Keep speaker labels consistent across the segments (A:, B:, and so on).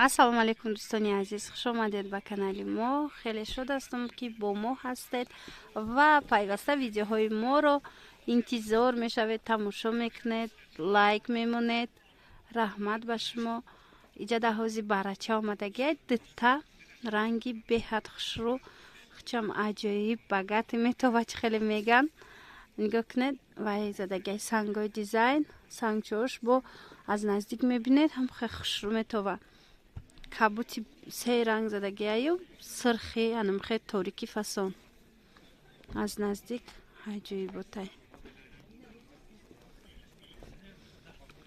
A: ассалому алайкум дӯстони азиз, хуш омадед ба канали мо. Хеле шуд ҳастам ки бо мо ҳастед ва пайваста видеоҳои моро интизор мешавед, тамошо мекунед, лайк мемонед. раҳмат ба шумо. иҷа даҳози барача омадагиай дитта ранги беҳад хушрӯ хучам аҷоиб багати метова чи хеле меган. нигоҳ кунед вай задагиай сангои дизайн сангчош бо аз наздик мебинед ҳам хеле хушрӯ метова. кабути се ранг задагиаю сирхи анамхе торики фасон аз наздик аҷоиботай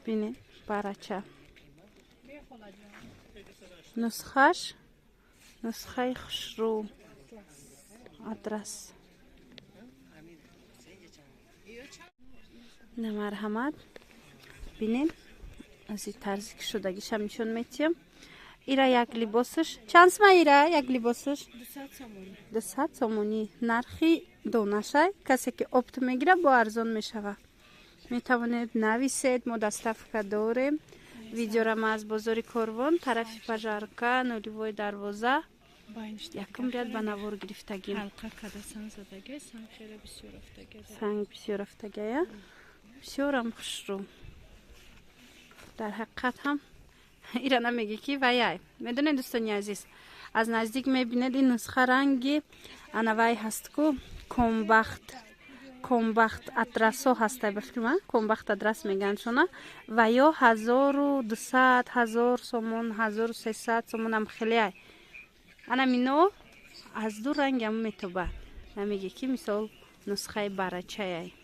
A: бинед барача нусхаи хушрӯ адрас на марҳамат бинед аз ин тарзи ки шудагиша нишон метиҳам. ира як либосаш чанд сма? ира як либосаш 200 сомонӣ. нархи донашай касе ки опт мегира бо арзон мешава. метавонед нависед. мо доставка дорем. видеорама аз бозори корвон тарафи пажарка нулевой дарвоза якум ряд ба навор гирифтагим. санг бисёр рафтагая бисёрам хушрӯ. дар ҳақиқат ҳам ира намеги ки ваяй. медонед дӯстони азиз, аз наздик мебинед ин нусха ранги анавай ҳаст ку комбахт адрасо ҳастай ба фикрма комбахт адрас меган шона ва ё 1200 1000 сомон 1300 сомон ам хелеай. ана мино аз ду ранги ам метоба намеги ки мисол нусхаи барачаяй.